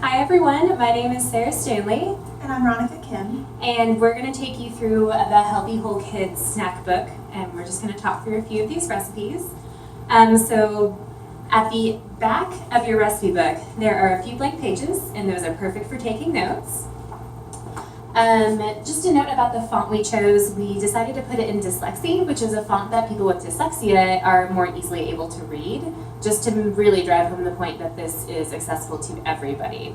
Hi everyone, my name is Sarah Stanley, And I'm Ronica Kim. and we're going to take you through the Healthy Whole Kids snack book, and we're just going to talk through a few of these recipes. So at the back of your recipe book, there are a few blank pages, and those are perfect for taking notes. Just a note about the font we chose, we decided to put it in Dyslexie, which is a font that people with dyslexia are more easily able to read, just to really drive home the point that this is accessible to everybody.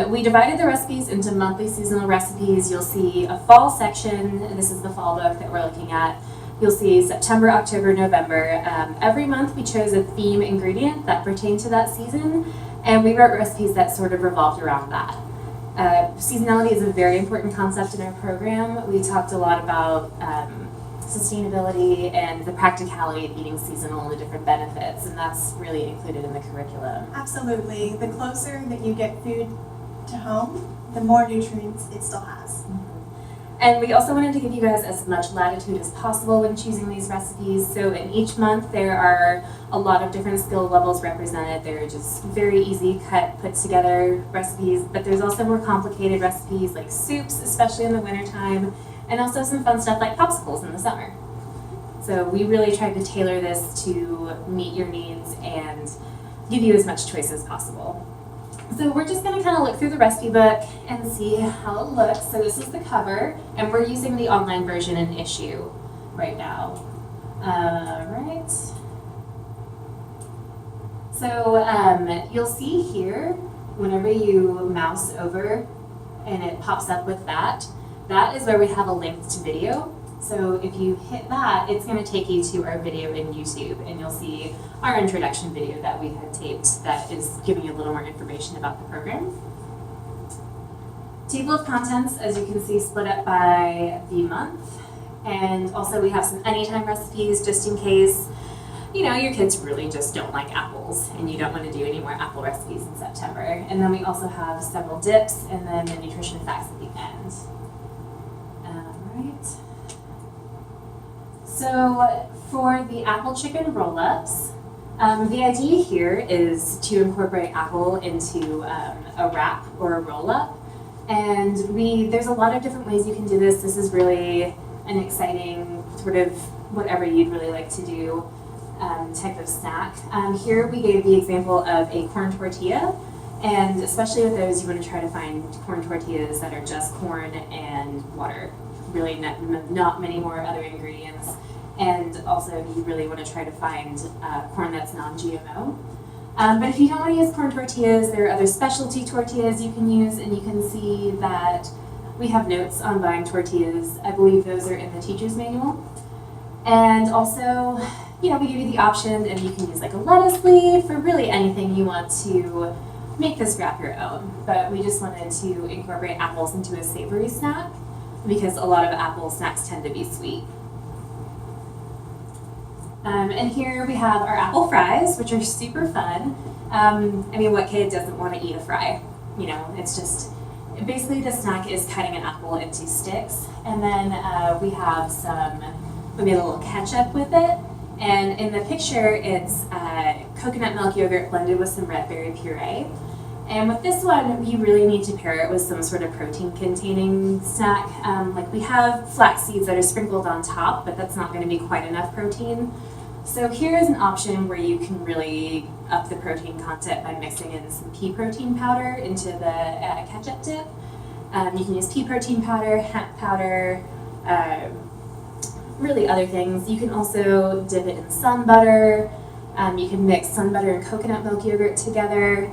We divided the recipes into monthly seasonal recipes. You'll see a fall section, and this is the fall book that we're looking at. You'll see September, October, November. Every month we chose a theme ingredient that pertained to that season, and we wrote recipes that sort of revolved around that. Seasonality is a very important concept in our program. We talked a lot about sustainability and the practicality of eating seasonal and the different benefits, and that's really included in the curriculum. Absolutely. The closer that you get food to home, the more nutrients it still has. And we also wanted to give you guys as much latitude as possible when choosing these recipes. So in each month there are a lot of different skill levels represented. They're just very easy cut, put together recipes, but there's also more complicated recipes like soups, especially in the wintertime, and also some fun stuff like popsicles in the summer. So we really tried to tailor this to meet your needs and give you as much choice as possible. So we're just going to kind of look through the recipe book and see how it looks. So this is the cover, and we're using the online version in issue right now. Right. So you'll see here, whenever you mouse over and it pops up with that, that is where we have a link to video. So if you hit that, it's going to take you to our video in YouTube, and you'll see our introduction video that we had taped that is giving you a little more information about the program. Table of contents, as you can see, split up by the month. And also we have some anytime recipes just in case, you know, your kids really just don't like apples and you don't want to do any more apple recipes in September. And then we also have several dips and then the nutrition facts at the end. Right. So for the apple chicken roll-ups, the idea here is to incorporate apple into a wrap or a roll-up. And there's a lot of different ways you can do this. This is really an exciting sort of whatever you'd really like to do type of snack. Here we gave the example of a corn tortilla. And especially with those, you want to try to find corn tortillas that are just corn and water. Really not many more other ingredients. And also you really want to try to find corn that's non-GMO. But if you don't want to use corn tortillas, there are other specialty tortillas you can use, and you can see that we have notes on buying tortillas. I believe those are in the teacher's manual. And also, you know, we give you the option, and you can use like a lettuce leaf or really anything you want to make this wrap your own. But we just wanted to incorporate apples into a savory snack because a lot of apple snacks tend to be sweet. And here we have our apple fries, which are super fun. I mean, what kid doesn't want to eat a fry? You know, it's just, basically the snack is cutting an apple into sticks. And then we made a little ketchup with it. And in the picture, it's coconut milk yogurt blended with some red berry puree. And with this one, you really need to pair it with some sort of protein-containing snack. Like we have flax seeds that are sprinkled on top, but that's not going to be quite enough protein. So here is an option where you can really up the protein content by mixing in some pea protein powder into the ketchup dip. You can use pea protein powder, hemp powder, really other things. You can also dip it in sun butter. You can mix sun butter and coconut milk yogurt together.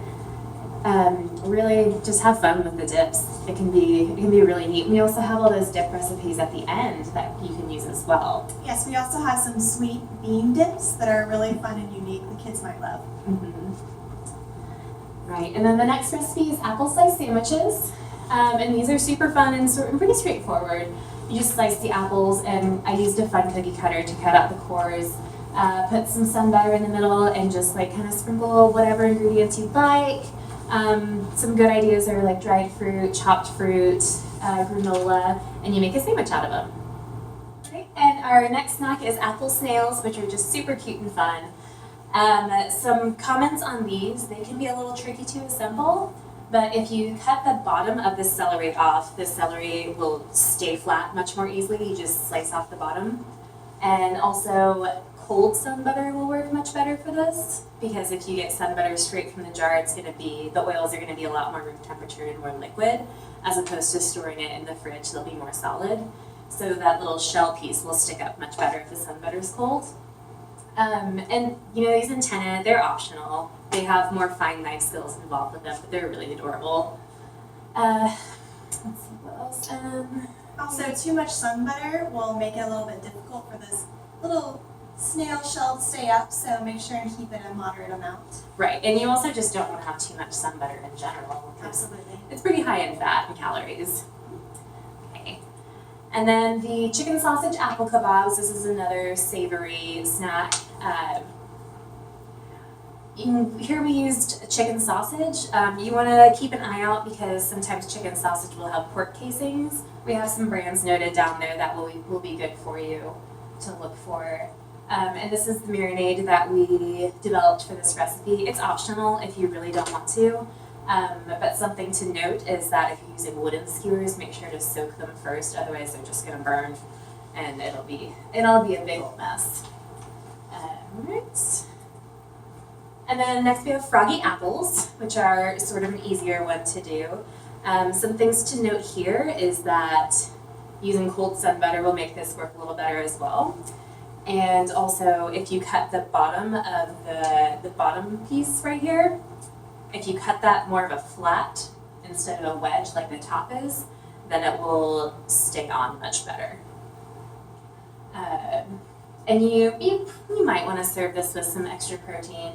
Really just have fun with the dips. It can be really neat. We also have all those dip recipes at the end that you can use as well. Yes, we also have some sweet bean dips that are really fun and unique. The kids might love. Mm-hmm. Right, and then the next recipe is apple slice sandwiches. And these are super fun and pretty straightforward. You just slice the apples, and I used a fun cookie cutter to cut out the cores. Put some sun butter in the middle and just like kind of sprinkle whatever ingredients you'd like. Some good ideas are like dried fruit, chopped fruit, granola, and you make a sandwich out of them. Right. And our next snack is apple snails, which are just super cute and fun. Some comments on these, they can be a little tricky to assemble, but if you cut the bottom of the celery off, the celery will stay flat much more easily. You just slice off the bottom. And also, cold sun butter will work much better for this, because if you get sun butter straight from the jar, the oils are gonna be a lot more room temperature and more liquid, as opposed to storing it in the fridge, they'll be more solid. So that little shell piece will stick up much better if the sun butter's cold. And these antennae, they're optional. They have more fine knife skills involved with them, but they're really adorable. Let's see what else. Also, too much sun butter will make it a little bit difficult for this little snail shell to stay up, so make sure and keep it a moderate amount. Right, and you also just don't want to have too much sun butter in general. Absolutely. It's pretty high in fat and calories. Okay. And then the chicken sausage apple kebabs, this is another savory snack. Here we used chicken sausage. You want to keep an eye out because sometimes chicken sausage will have pork casings. We have some brands noted down there that will be good for you to look for. And this is the marinade that we developed for this recipe. It's optional if you really don't want to. But something to note is that if you're using wooden skewers, make sure to soak them first, otherwise they're just gonna burn and it'll be a big old mess. Right. And then next we have froggy apples, which are sort of an easier one to do. Some things to note here is that using cold sun butter will make this work a little better as well. And also, if you cut the bottom of the bottom piece right here, if you cut that more of a flat instead of a wedge like the top is, then it will stick on much better. And you might want to serve this with some extra protein.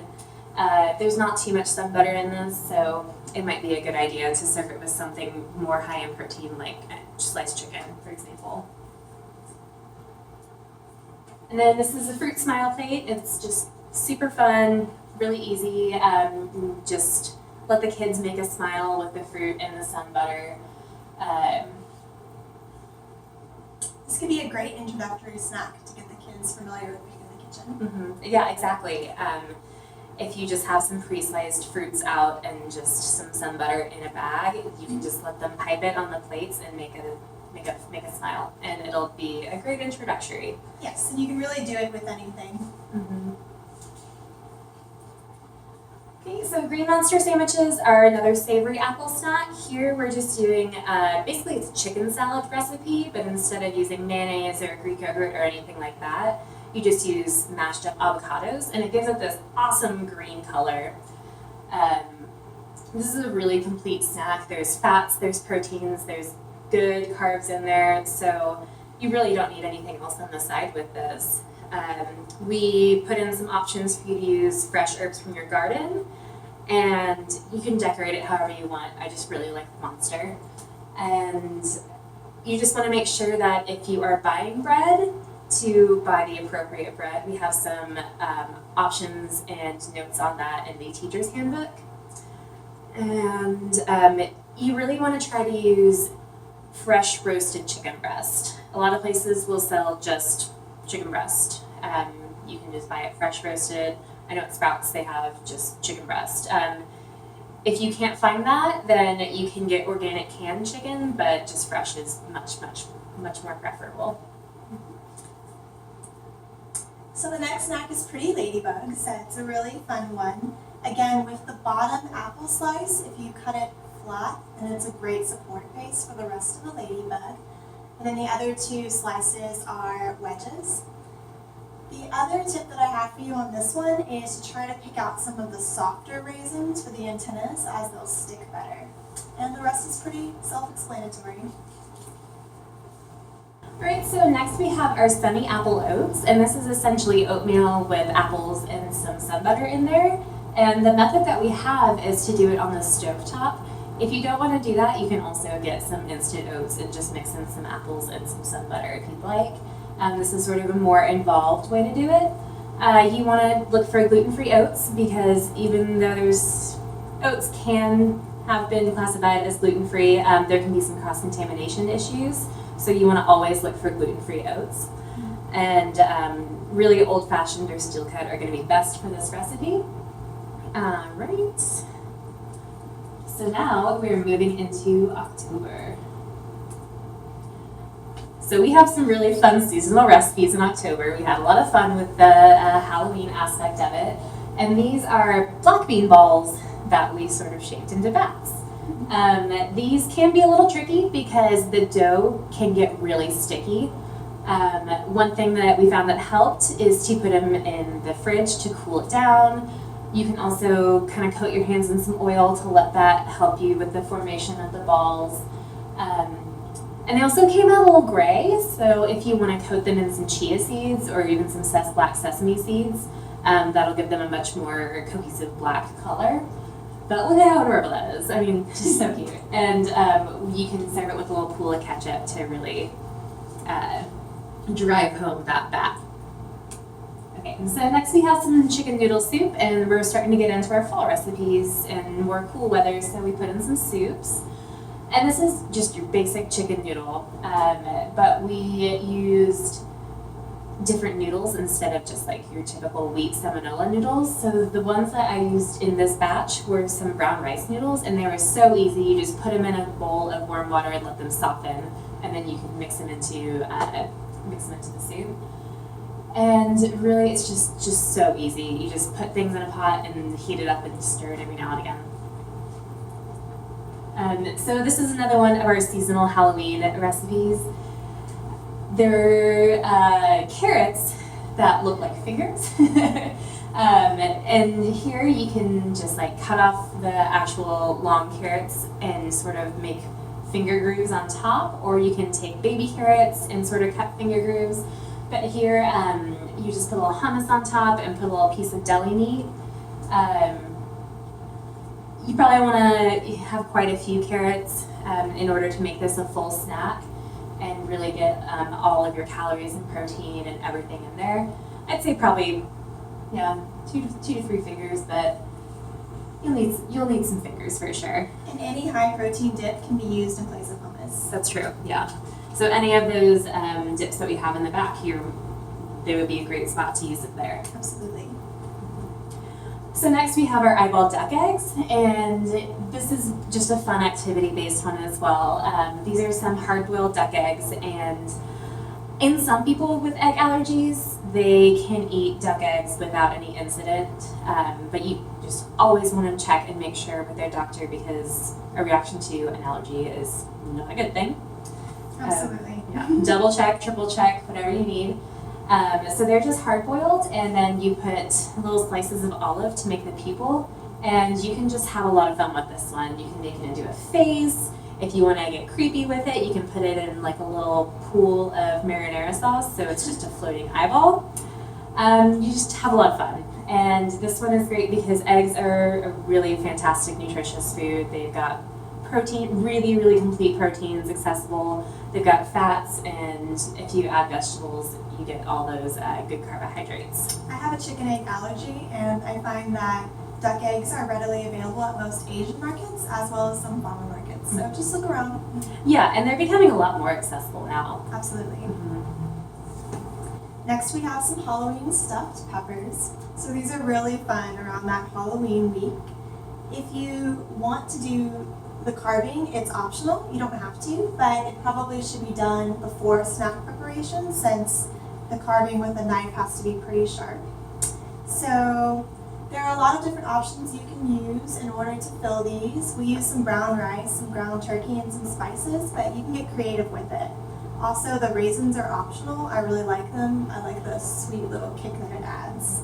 There's not too much sun butter in this, so it might be a good idea to serve it with something more high in protein like sliced chicken, for example. And then this is a fruit smile plate. It's just super fun, really easy. Just let the kids make a smile with the fruit and the sun butter. This could be a great introductory snack to get the kids familiar with being in the kitchen. Mm-hmm. Yeah, exactly. If you just have some pre-sliced fruits out and just some sun butter in a bag, you can just let them pipe it on the plates and make a smile, and it'll be a great introductory. Yes, and you can really do it with anything. Mm-hmm. Okay, so Green Monster sandwiches are another savory apple snack. Here we're just doing, basically it's a chicken salad recipe, but instead of using mayonnaise or Greek yogurt or anything like that, you just use mashed up avocados, and it gives it this awesome green color. This is a really complete snack. There's fats, there's proteins, there's good carbs in there, so you really don't need anything else on the side with this. We put in some options for you to use fresh herbs from your garden, and you can decorate it however you want. I just really like the monster. And you just want to make sure that if you are buying bread, to buy the appropriate bread. We have some options and notes on that in the teacher's handbook. And you really want to try to use fresh roasted chicken breast. A lot of places will sell just chicken breast. You can just buy it fresh roasted. I know at Sprouts they have just chicken breast. If you can't find that, then you can get organic canned chicken, but just fresh is much more preferable. So the next snack is Pretty Ladybug, so it's a really fun one. Again, with the bottom apple slice, if you cut it flat, then it's a great support base for the rest of the ladybug. And then the other two slices are wedges. The other tip that I have for you on this one is to try to pick out some of the softer raisins for the antennas, as they'll stick better. And the rest is pretty self-explanatory. Alright, so next we have our Sunny Apple Oats, and this is essentially oatmeal with apples and some sun butter in there. And the method that we have is to do it on the stovetop. If you don't want to do that, you can also get some instant oats and just mix in some apples and some sun butter if you'd like. This is sort of a more involved way to do it. You want to look for gluten-free oats, because even though oats can have been classified as gluten-free, there can be some cross-contamination issues. So you want to always look for gluten-free oats. And really old-fashioned or steel cut are going to be best for this recipe. Right. So now we're moving into October. So we have some really fun seasonal recipes in October. We had a lot of fun with the Halloween aspect of it. And these are black bean balls that we sort of shaped into bats. These can be a little tricky because the dough can get really sticky. One thing that we found that helped is to put them in the fridge to cool it down. You can also kind of coat your hands in some oil to let that help you with the formation of the balls. And they also came out a little gray, so if you want to coat them in some chia seeds or even some black sesame seeds, that'll give them a much more cohesive black color. But look at how adorable that is. I mean, just so cute. And you can serve it with a little pool of ketchup to really drive home that bat. Okay, and so next we have some chicken noodle soup, and we're starting to get into our fall recipes and more cool weather, so we put in some soups. And this is just your basic chicken noodle, but we used different noodles instead of just like your typical wheat seminola noodles. So the ones that I used in this batch were some brown rice noodles, and they were so easy. You just put them in a bowl of warm water and let them soften, and then you can mix them into the soup. And really, it's just so easy. You just put things in a pot and heat it up and stir it every now and again. So this is another one of our seasonal Halloween recipes. They're carrots that look like fingers. And here you can just like cut off the actual long carrots and sort of make finger grooves on top, or you can take baby carrots and sort of cut finger grooves. But here you just put a little hummus on top and put a little piece of deli meat. You probably want to have quite a few carrots in order to make this a full snack and really get all of your calories and protein and everything in there. I'd say probably, yeah, two to three fingers, but you'll need some fingers for sure. And any high protein dip can be used in place of hummus. That's true, yeah. So any of those dips that we have in the back here, they would be a great spot to use it there. Absolutely. So next we have our eyeball duck eggs, and this is just a fun activity-based one as well. These are some hard-boiled duck eggs, and in some people with egg allergies, they can eat duck eggs without any incident, but you just always want to check and make sure with their doctor because a reaction to an allergy is not a good thing. Absolutely. Yeah. Double check, triple check, whatever you need. So they're just hard boiled, and then you put little slices of olive to make the pupil, and you can just have a lot of fun with this one. You can make it into a face. If you want to get creepy with it, you can put it in like a little pool of marinara sauce, so it's just a floating eyeball. You just have a lot of fun. And this one is great because eggs are a really fantastic, nutritious food. They've got protein, really, really complete proteins, accessible. They've got fats, and if you add vegetables, you get all those good carbohydrates. I have a chicken egg allergy, and I find that duck eggs are readily available at most Asian markets as well as some farmer markets. So just look around. Yeah, and they're becoming a lot more accessible now. Absolutely. Mm-hmm. Next we have some Halloween stuffed peppers. So these are really fun around that Halloween week. If you want to do the carving, it's optional, you don't have to, but it probably should be done before snack preparation since the carving with a knife has to be pretty sharp. So there are a lot of different options you can use in order to fill these. We use some brown rice, some ground turkey, and some spices, but you can get creative with it. Also, the raisins are optional. I really like them. I like the sweet little kick that it adds.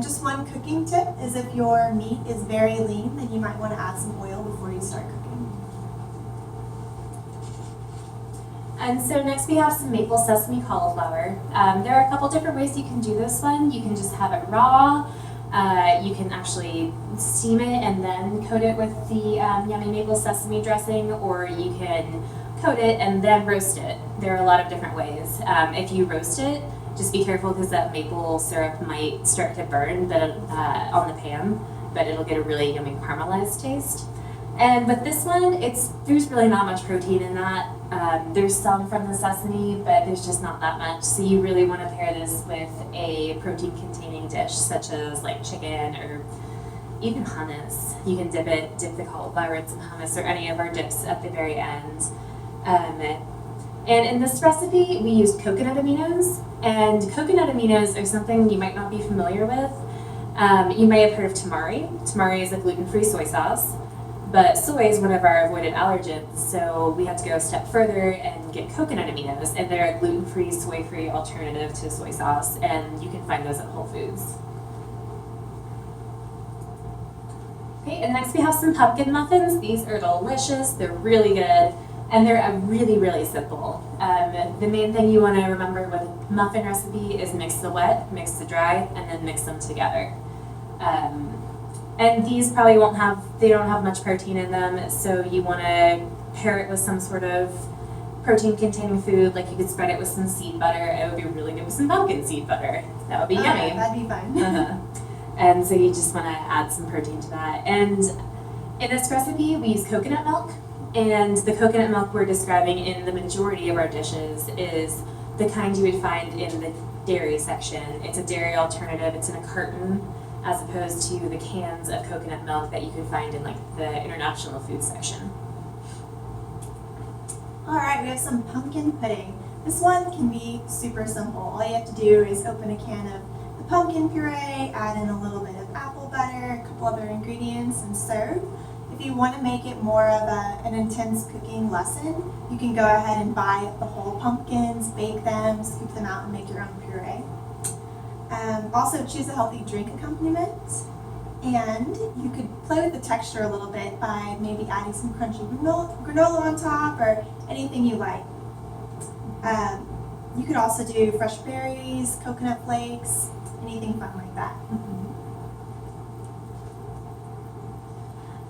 Just one cooking tip is if your meat is very lean, then you might want to add some oil before you start cooking. And so next we have some maple sesame cauliflower. There are a couple different ways you can do this one. You can just have it raw. You can actually steam it and then coat it with the yummy maple sesame dressing, or you can coat it and then roast it. There are a lot of different ways. If you roast it, just be careful because that maple syrup might start to burn on the pan, but it'll get a really yummy caramelized taste. And with this one, there's really not much protein in that. There's some from the sesame, but there's just not that much. So you really want to pair this with a protein-containing dish, such as like chicken or even hummus. You can dip the cauliflower in some hummus or any of our dips at the very end. And in this recipe, we used coconut aminos. And coconut aminos are something you might not be familiar with. You may have heard of tamari. Tamari is a gluten-free soy sauce. But soy is one of our avoided allergens, so we had to go a step further and get coconut aminos, and they're a gluten-free, soy-free alternative to soy sauce, and you can find those at Whole Foods. Okay, and next we have some pumpkin muffins. These are delicious, they're really good, and they're really, really simple. The main thing you want to remember with a muffin recipe is mix the wet, mix the dry, and then mix them together. And these probably they don't have much protein in them, so you want to pair it with some sort of protein-containing food, like you could spread it with some seed butter. It would be really good with some pumpkin seed butter. That would be yummy. That'd be fun. And so you just want to add some protein to that. And in this recipe, we use coconut milk, and the coconut milk we're describing in the majority of our dishes is the kind you would find in the dairy section. It's a dairy alternative. It's in a carton, as opposed to the cans of coconut milk that you could find in like the international food section. All right, we have some pumpkin pudding. This one can be super simple. All you have to do is open a can of the pumpkin puree, add in a little bit of apple butter, a couple other ingredients, and serve. If you want to make it more of an intense cooking lesson, you can go ahead and buy the whole pumpkins, bake them, scoop them out, and make your own puree. Also choose a healthy drink accompaniment, and you could play with the texture a little bit by maybe adding some crunchy granola on top or anything you like. You could also do fresh berries, coconut flakes, anything fun like that.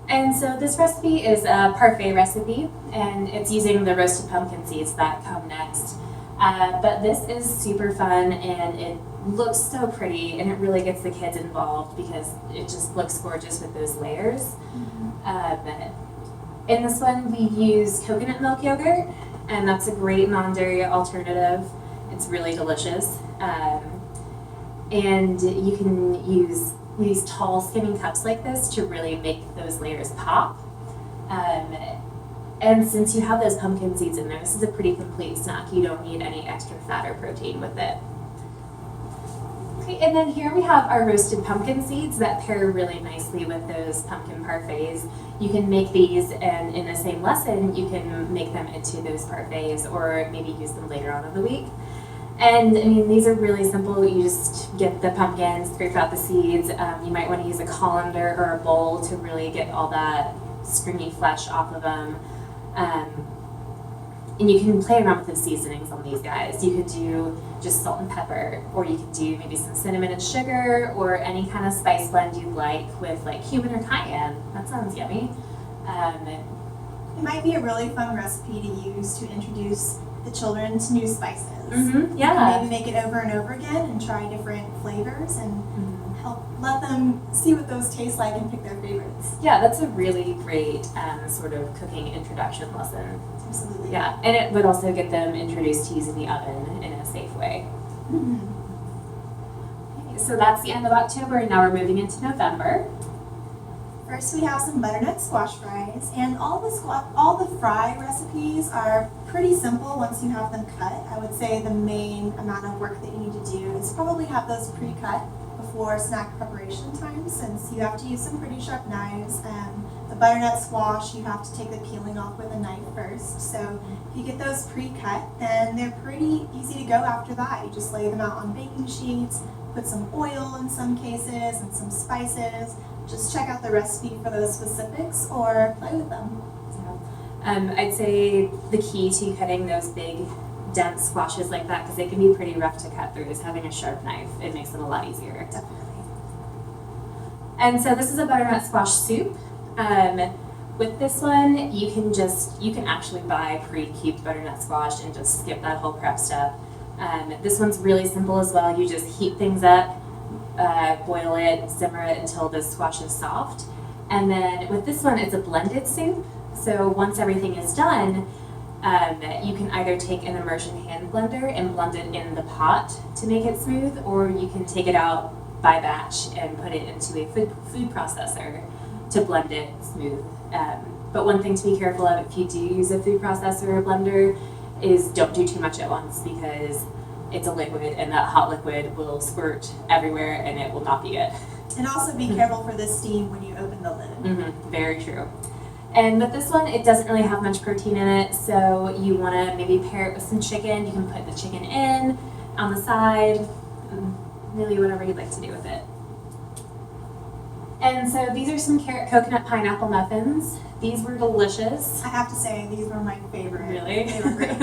And so this recipe is a parfait recipe, and it's using the roasted pumpkin seeds that come next. But this is super fun, and it looks so pretty, and it really gets the kids involved because it just looks gorgeous with those layers. In this one, we use coconut milk yogurt, and that's a great non-dairy alternative. It's really delicious. And you can use these tall skimming cups like this to really make those layers pop. And since you have those pumpkin seeds in there, this is a pretty complete snack. You don't need any extra fat or protein with it. Okay, and then here we have our roasted pumpkin seeds that pair really nicely with those pumpkin parfaits. You can make these, and in the same lesson, you can make them into those parfaits or maybe use them later on in the week. And I mean, these are really simple. You just get the pumpkins, scrape out the seeds. You might want to use a colander or a bowl to really get all that stringy flesh off of them. And you can play around with the seasonings on these guys. You could do just salt and pepper, or you could do maybe some cinnamon and sugar, or any kind of spice blend you'd like with like cumin or cayenne. That sounds yummy. It might be a really fun recipe to use to introduce the children to new spices. Yeah. Maybe make it over and over again and try different flavors and help let them see what those taste like and pick their favorites. Yeah, that's a really great sort of cooking introduction lesson. Absolutely. Yeah, and it would also get them introduced to using the oven in a safe way. Okay, so that's the end of October, and now we're moving into November. First, we have some butternut squash fries, and all the fry recipes are pretty simple once you have them cut. I would say the main amount of work that you need to do is probably have those pre-cut before snack preparation time, since you have to use some pretty sharp knives. The butternut squash, you have to take the peeling off with a knife first. So if you get those pre-cut, then they're pretty easy to go after that. You just lay them out on baking sheets, put some oil in some cases, and some spices. Just check out the recipe for those specifics or play with them. I'd say the key to cutting those big, dense squashes like that, because they can be pretty rough to cut through, is having a sharp knife. It makes it a lot easier. Definitely. And so this is a butternut squash soup. With this one, you can actually buy pre-cubed butternut squash and just skip that whole prep step. This one's really simple as well. You just heat things up, boil it, simmer it until the squash is soft. And then with this one, it's a blended soup. So once everything is done, You can either take an immersion hand blender and blend it in the pot to make it smooth, or you can take it out by batch and put it into a food processor to blend it smooth. But one thing to be careful of if you do use a food processor or blender is don't do too much at once, because it's a liquid and that hot liquid will squirt everywhere and it will not be good. And also be careful for the steam when you open the lid. Very true. And with this one, it doesn't really have much protein in it, so you want to maybe pair it with some chicken. You can put the chicken in, on the side, really whatever you'd like to do with it. And so these are some carrot coconut pineapple muffins. These were delicious. I have to say, these were my favorite. Really? They were great.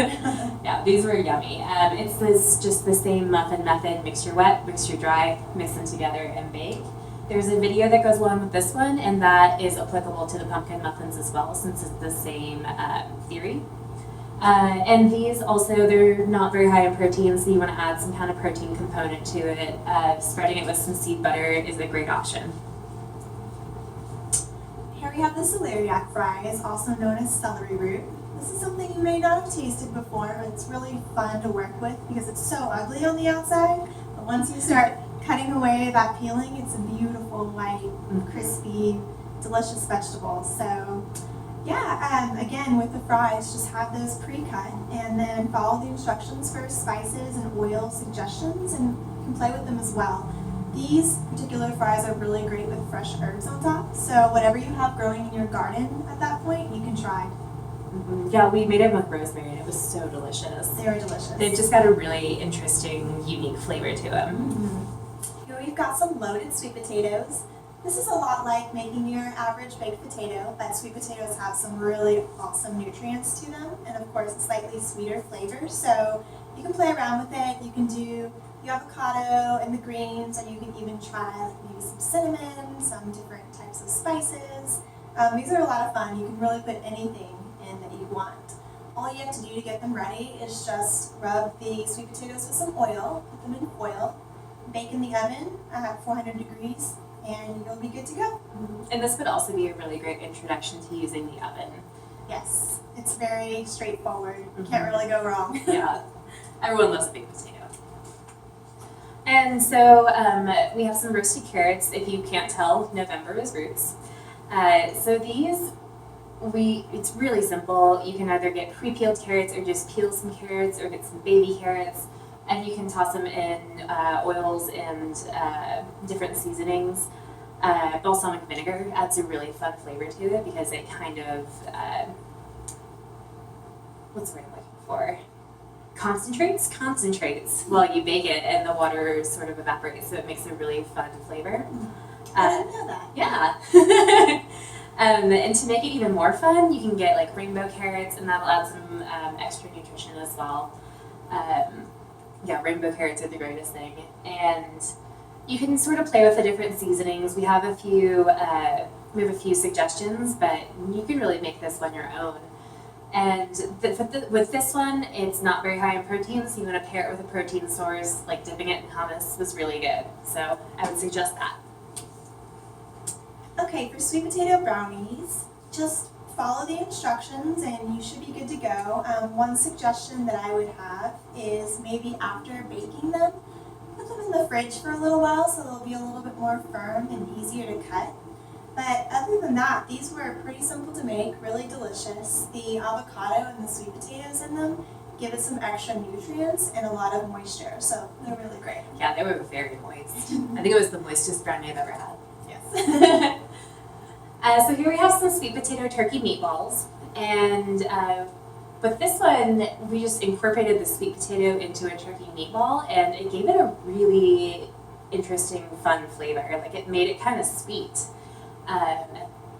Yeah, these were yummy. It's just the same muffin method: mixture wet, mixture dry, mix them together and bake. There's a video that goes along with this one, and that is applicable to the pumpkin muffins as well, since it's the same theory. And these also, they're not very high in protein, so you want to add some kind of protein component to it. Spreading it with some seed butter is a great option. Here we have the celeriac fries, also known as celery root. This is something you may not have tasted before, but it's really fun to work with because it's so ugly on the outside. But once you start cutting away that peeling, it's a beautiful, white, crispy, delicious vegetable. So yeah, again, with the fries, just have those pre-cut and then follow the instructions for spices and oil suggestions, and you can play with them as well. These particular fries are really great with fresh herbs on top, so whatever you have growing in your garden at that point, you can try. Yeah, we made them with rosemary and it was so delicious. They were delicious. They've just got a really interesting, unique flavor to them. Here we've got some loaded sweet potatoes. This is a lot like making your average baked potato, but sweet potatoes have some really awesome nutrients to them, and of course a slightly sweeter flavor, so you can play around with it. You can do the avocado and the greens, and you can even try like maybe some cinnamon, some different types of spices. These are a lot of fun. You can really put anything in that you want. All you have to do to get them ready is just rub the sweet potatoes with some oil, put them in foil, bake in the oven at 400 degrees, and you'll be good to go. And this would also be a really great introduction to using the oven. Yes, it's very straightforward. You can't really go wrong. Yeah, everyone loves a baked potato. And so we have some roasted carrots. If you can't tell, November is roots. So these, it's really simple. You can either get pre-peeled carrots or just peel some carrots, or get some baby carrots, and you can toss them in oils and different seasonings. Balsamic vinegar adds a really fun flavor to it because it kind of, what's the word I'm looking for? Concentrates while you bake it, and the water sort of evaporates, so it makes a really fun flavor. I didn't know that. Yeah. And to make it even more fun, you can get like rainbow carrots, and that'll add some extra nutrition as well. Yeah, rainbow carrots are the greatest thing. And you can sort of play with the different seasonings. We have a few suggestions, but you can really make this one your own. And with this one, it's not very high in protein, so you want to pair it with a protein source, like dipping it in hummus was really good. So I would suggest that. Okay, for sweet potato brownies, just follow the instructions and you should be good to go. One suggestion that I would have is maybe after baking them, put them in the fridge for a little while so they'll be a little bit more firm and easier to cut. But other than that, these were pretty simple to make, really delicious. The avocado and the sweet potatoes in them give it some extra nutrients and a lot of moisture, so they're really great. Yeah, they were very moist. I think it was the moistest brownie I've ever had. Yes. So here we have some sweet potato turkey meatballs, and with this one, we just incorporated the sweet potato into a turkey meatball, and it gave it a really interesting, fun flavor. Like, it made it kind of sweet.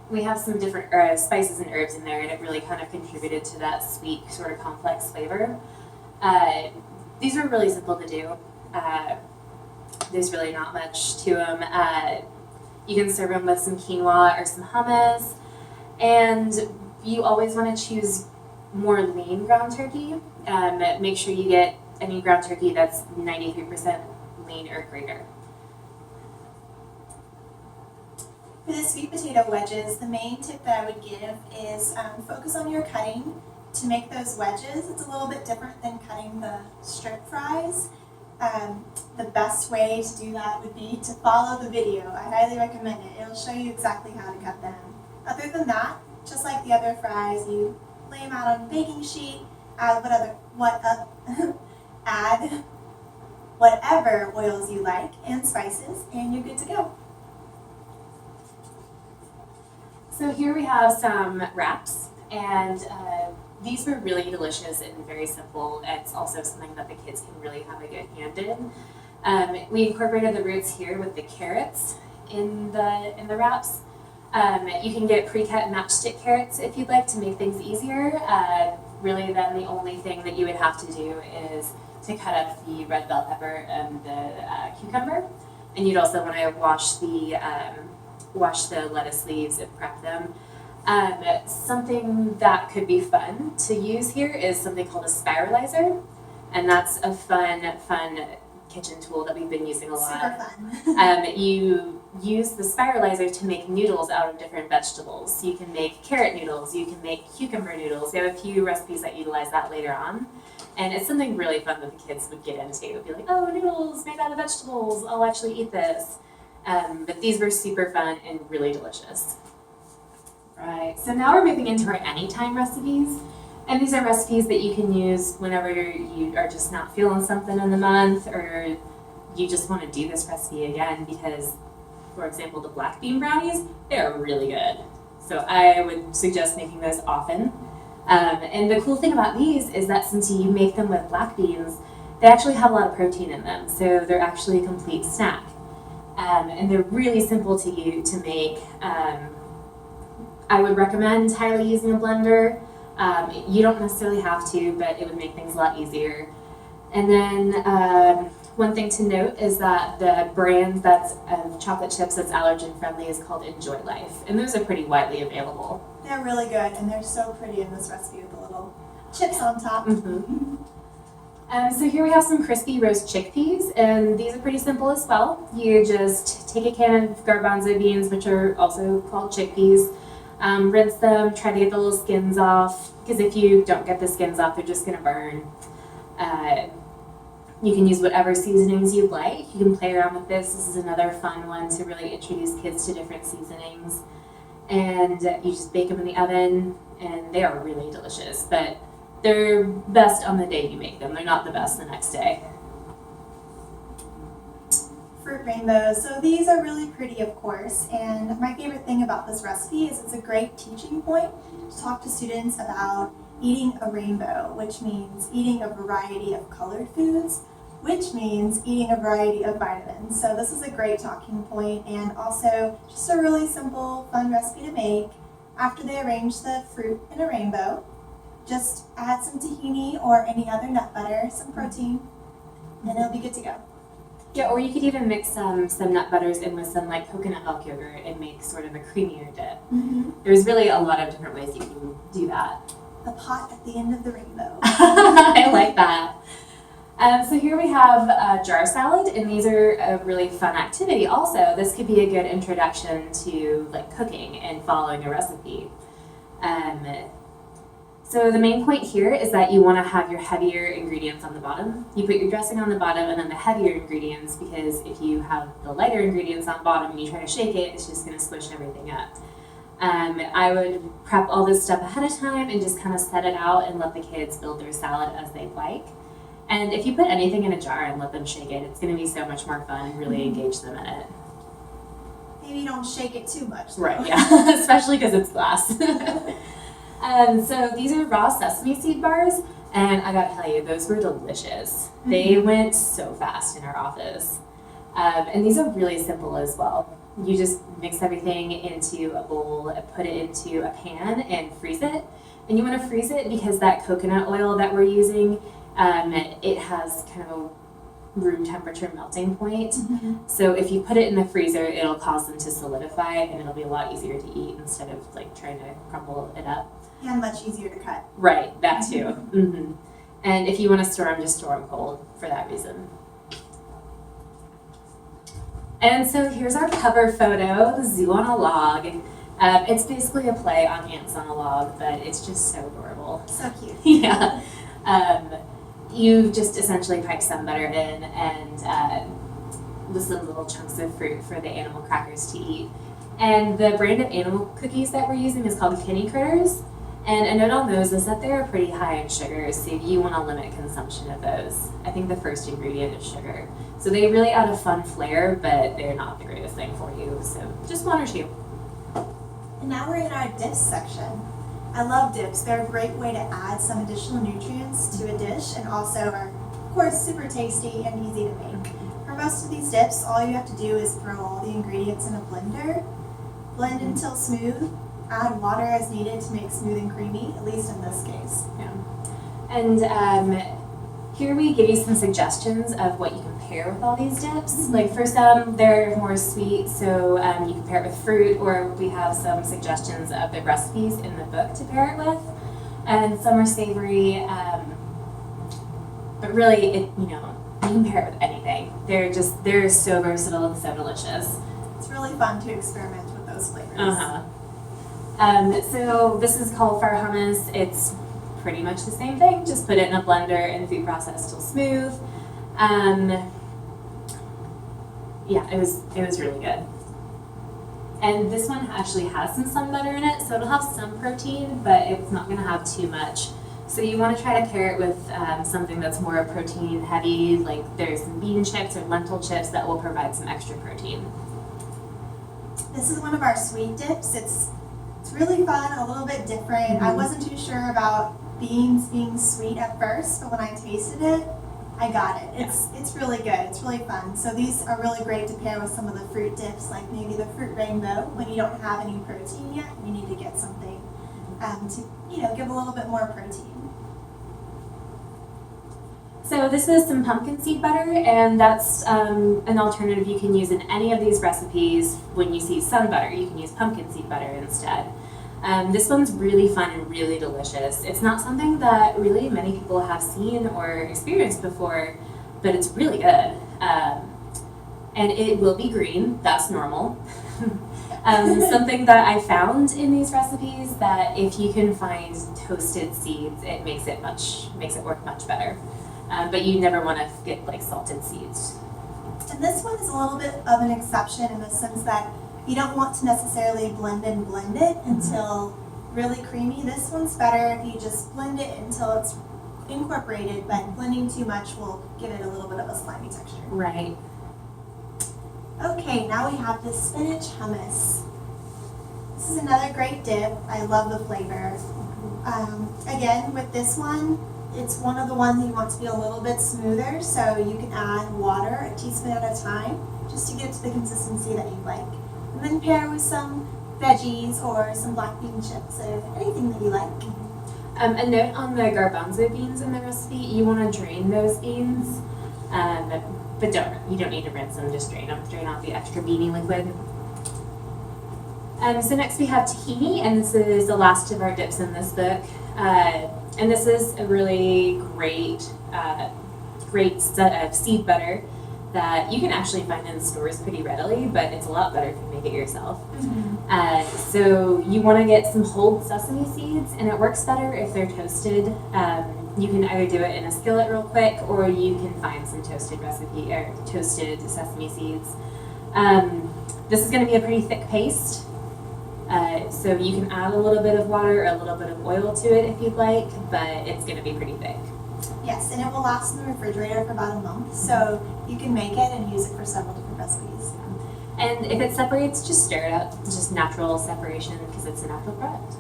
We have some different spices and herbs in there, and it really kind of contributed to that sweet, sort of complex flavor. These are really simple to do. There's really not much to them. You can serve them with some quinoa or some hummus, and you always want to choose more lean ground turkey. Make sure you get any ground turkey that's 93% lean or greater. For the sweet potato wedges, the main tip that I would give is focus on your cutting to make those wedges, it's a little bit different than cutting the strip fries. The best way to do that would be to follow the video. I highly recommend it. It'll show you exactly how to cut them. Other than that, just like the other fries, you lay them out on a baking sheet, add add whatever oils you like and spices, and you're good to go. So here we have some wraps, and these were really delicious and very simple. It's also something that the kids can really have a good hand in. We incorporated the roots here with the carrots in the wraps. You can get pre-cut matchstick carrots if you'd like to make things easier. Really then the only thing that you would have to do is to cut up the red bell pepper and the cucumber. And you'd also want to wash the lettuce leaves and prep them. Something that could be fun to use here is something called a spiralizer, and that's a fun kitchen tool that we've been using a lot. Super fun. You use the spiralizer to make noodles out of different vegetables. You can make carrot noodles, you can make cucumber noodles. We have a few recipes that utilize that later on. And it's something really fun that the kids would get into. It'd be like, oh, noodles made out of vegetables, I'll actually eat this. But these were super fun and really delicious. Right, so now we're moving into our anytime recipes. And these are recipes that you can use whenever you are just not feeling something in the month, or you just want to do this recipe again because, for example, the black bean brownies, they're really good. So I would suggest making those often. And the cool thing about these is that since you make them with black beans, they actually have a lot of protein in them. So they're actually a complete snack. And they're really simple to make. I would recommend highly using a blender. You don't necessarily have to, but it would make things a lot easier. And then one thing to note is that the brand that's of chocolate chips that's allergen friendly is called Enjoy Life, and those are pretty widely available. They're really good, and they're so pretty in this recipe with the little chips on top. Mm-hmm. So here we have some crispy roast chickpeas, and these are pretty simple as well. You just take a can of garbanzo beans, which are also called chickpeas, rinse them, try to get the little skins off, because if you don't get the skins off, they're just going to burn. You can use whatever seasonings you'd like. You can play around with this. This is another fun one to really introduce kids to different seasonings. And you just bake them in the oven, and they are really delicious. But they're best on the day you make them. They're not the best the next day. Fruit rainbows. So these are really pretty, of course, and my favorite thing about this recipe is it's a great teaching point to talk to students about eating a rainbow, which means eating a variety of colored foods, which means eating a variety of vitamins. So this is a great talking point, and also just a really simple, fun recipe to make. After they arrange the fruit in a rainbow, just add some tahini or any other nut butter, some protein, and it'll be good to go. Yeah, or you could even mix some nut butters in with some like coconut milk yogurt and make sort of a creamier dip. Mm-hmm. There's really a lot of different ways you can do that. The pot at the end of the rainbow. I like that. So here we have a jar salad, and these are a really fun activity also. This could be a good introduction to like cooking and following a recipe. So the main point here is that you want to have your heavier ingredients on the bottom. You put your dressing on the bottom and then the heavier ingredients, because if you have the lighter ingredients on bottom and you try to shake it, it's just going to squish everything up. I would prep all this stuff ahead of time and just kind of set it out and let the kids build their salad as they like. And if you put anything in a jar and let them shake it, it's going to be so much more fun and really engage them in it. Maybe don't shake it too much, though. Right, yeah, especially because it's glass. So these are raw sesame seed bars, and I gotta tell you, those were delicious. Mm-hmm. They went so fast in our office. And these are really simple as well. You just mix everything into a bowl, put it into a pan, and freeze it. And you want to freeze it because that coconut oil that we're using, it has kind of a room temperature melting point. Mm-hmm. So if you put it in the freezer, it'll cause them to solidify, and it'll be a lot easier to eat instead of like trying to crumble it up. And much easier to cut. Right, that too. Mm-hmm. And if you want to store them, just store them cold for that reason. And so here's our cover photo, the zoo on a log. It's basically a play on ants on a log, but it's just so adorable. So cute. Yeah. You just essentially pipe some butter in and with some little chunks of fruit for the animal crackers to eat. And the brand of animal cookies that we're using is called Kitty Critters. And a note on those is that they're pretty high in sugar, so you want to limit consumption of those. I think the first ingredient is sugar. So they really add a fun flair, but they're not the greatest thing for you. So just one or two. And now we're in our dips section. I love dips. They're a great way to add some additional nutrients to a dish and also are, of course, super tasty and easy to make. For most of these dips, all you have to do is throw all the ingredients in a blender, blend until smooth, add water as needed to make smooth and creamy, at least in this case. Yeah. And here we give you some suggestions of what you can pair with all these dips. Like for some, they're more sweet, so you can pair it with fruit, or we have some suggestions of the recipes in the book to pair it with. And some are savory, but really, you can pair it with anything. They're so versatile and so delicious. It's really fun to experiment with those flavors. So this is called fire hummus. It's pretty much the same thing. Just put it in a blender and food process till smooth. Yeah, it was really good. And this one actually has some sun butter in it, so it'll have some protein, but it's not going to have too much. So you want to try to pair it with something that's more protein heavy, like there's some bean chips or lentil chips that will provide some extra protein. This is one of our sweet dips. It's really fun, a little bit different. I wasn't too sure about beans being sweet at first, but when I tasted it, I got it. It's really good. It's really fun. So these are really great to pair with some of the fruit dips, like maybe the fruit rainbow. When you don't have any protein yet, you need to get something to give a little bit more protein. So this is some pumpkin seed butter, and that's an alternative you can use in any of these recipes. When you see sun butter, you can use pumpkin seed butter instead. This one's really fun and really delicious. It's not something that really many people have seen or experienced before, but it's really good. And it will be green, that's normal. Something that I found in these recipes, that if you can find toasted seeds, it makes it work much better. But you never want to get like salted seeds. And this one is a little bit of an exception in the sense that you don't want to necessarily blend it until really creamy. This one's better if you just blend it until it's incorporated, but blending too much will give it a little bit of a slimy texture. Right. Okay, now we have the spinach hummus. This is another great dip. I love the flavor. Again, with this one, it's one of the ones you want to be a little bit smoother, so you can add water a teaspoon at a time just to get to the consistency that you like. And then pair with some veggies or some black bean chips or anything that you like. A note on the garbanzo beans in the recipe, you want to drain those beans, but you don't need to rinse them, just drain them, drain out the extra beanie liquid. So next we have tahini, and this is the last of our dips in this book. And this is a really great set of seed butter that you can actually find in stores pretty readily, but it's a lot better if you make it yourself. So you want to get some whole sesame seeds, and it works better if they're toasted. You can either do it in a skillet real quick, or you can find some toasted sesame seeds. This is going to be a pretty thick paste. So you can add a little bit of water or a little bit of oil to it if you'd like, but it's going to be pretty thick. Yes, and it will last in the refrigerator for about a month, so you can make it and use it for several different recipes. And if it separates, just stir it up. It's just natural separation because it's a natural product.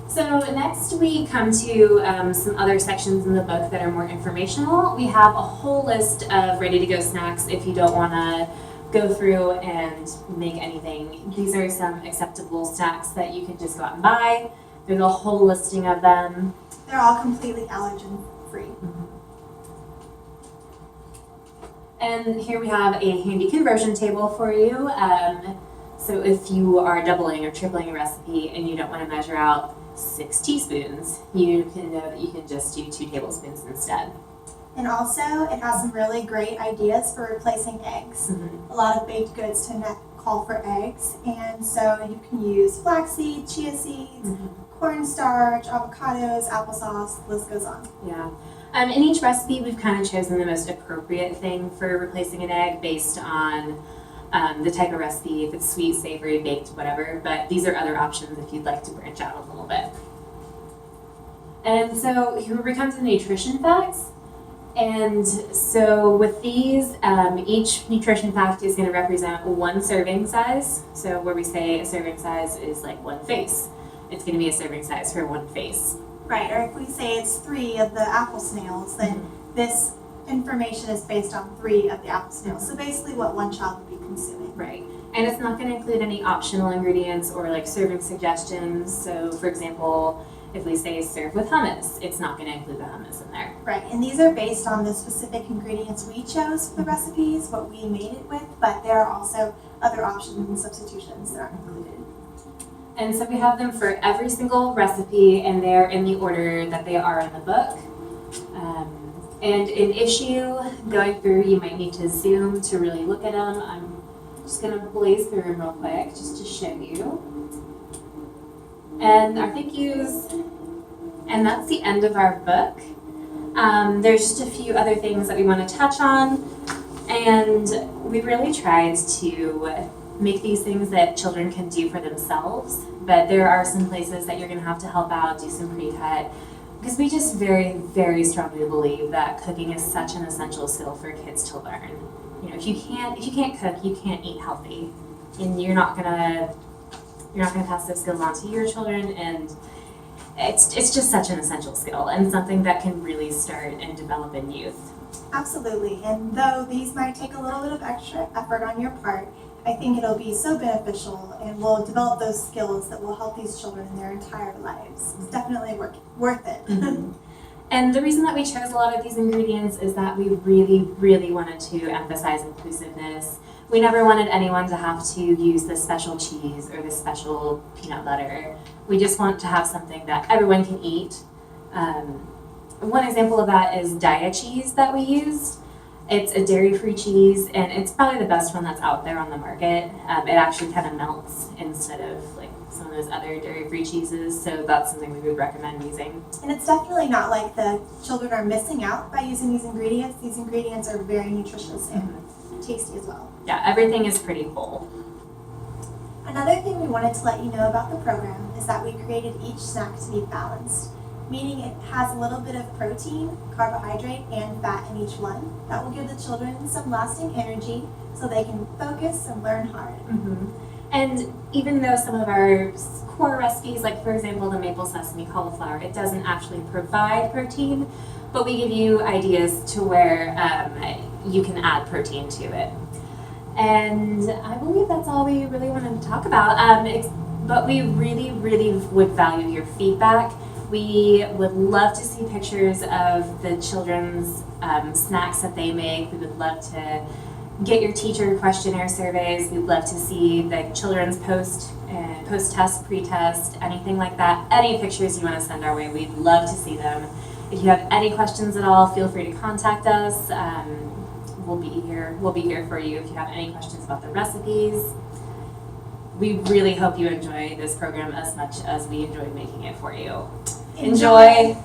So next we come to some other sections in the book that are more informational. We have a whole list of ready-to-go snacks if you don't want to go through and make anything. These are some acceptable snacks that you can just go out and buy. There's a whole listing of them. They're all completely allergen-free. And here we have a handy conversion table for you. So if you are doubling or tripling a recipe and you don't want to measure out 6 teaspoons, you can know that you can just do 2 tablespoons instead. And also, it has some really great ideas for replacing eggs. A lot of baked goods tend to call for eggs, and so you can use flaxseed, chia seeds, cornstarch, avocados, applesauce, the list goes on. Yeah. In each recipe, we've kind of chosen the most appropriate thing for replacing an egg based on the type of recipe, if it's sweet, savory, baked, whatever. But these are other options if you'd like to branch out a little bit. And so here we come to the nutrition facts. And so with these, each nutrition fact is going to represent one serving size. So where we say a serving size is like one face, it's going to be a serving size for one face. Right, or if we say it's 3 of the apple snails, then this information is based on 3 of the apple snails. So basically what one child would be consuming. Right. And it's not going to include any optional ingredients or like serving suggestions. So for example, if we say serve with hummus, it's not going to include the hummus in there. Right, and these are based on the specific ingredients we chose for the recipes, what we made it with, but there are also other options and substitutions that aren't included. And so we have them for every single recipe, and they're in the order that they are in the book. And in issue, going through, you might need to zoom to really look at them. I'm just going to blaze through them real quick just to show you. And our thank yous, and that's the end of our book. There's just a few other things that we want to touch on, and we really tried to make these things that children can do for themselves, but there are some places that you're going to have to help out, do some pre-cut, because we just very, very strongly believe that cooking is such an essential skill for kids to learn. You know, if you can't cook, you can't eat healthy, and you're not gonna pass those skills on to your children, and it's just such an essential skill and something that can really start and develop in youth. Absolutely, and though these might take a little bit of extra effort on your part, I think it'll be so beneficial and will develop those skills that will help these children in their entire lives. It's definitely worth it. And the reason that we chose a lot of these ingredients is that we really, really wanted to emphasize inclusiveness. We never wanted anyone to have to use this special cheese or this special peanut butter. We just want to have something that everyone can eat. One example of that is Daiya cheese that we used. It's a dairy-free cheese, and it's probably the best one that's out there on the market. It actually kind of melts instead of like some of those other dairy-free cheeses, so that's something we would recommend using. And it's definitely not like the children are missing out by using these ingredients. These ingredients are very nutritious and tasty as well. Yeah, everything is pretty whole. Another thing we wanted to let you know about the program is that we created each snack to be balanced, meaning it has a little bit of protein, carbohydrate, and fat in each one. That will give the children some lasting energy so they can focus and learn hard. And even though some of our core recipes, like for example the maple sesame cauliflower, it doesn't actually provide protein, but we give you ideas to where you can add protein to it. And I believe that's all we really wanted to talk about. But we really, really would value your feedback. We would love to see pictures of the children's snacks that they make. We would love to get your teacher questionnaire surveys. We'd love to see the children's post-test, pre-test, anything like that. Any pictures you want to send our way, we'd love to see them. If you have any questions at all, feel free to contact us. We'll be here for you if you have any questions about the recipes. We really hope you enjoy this program as much as we enjoyed making it for you. Enjoy.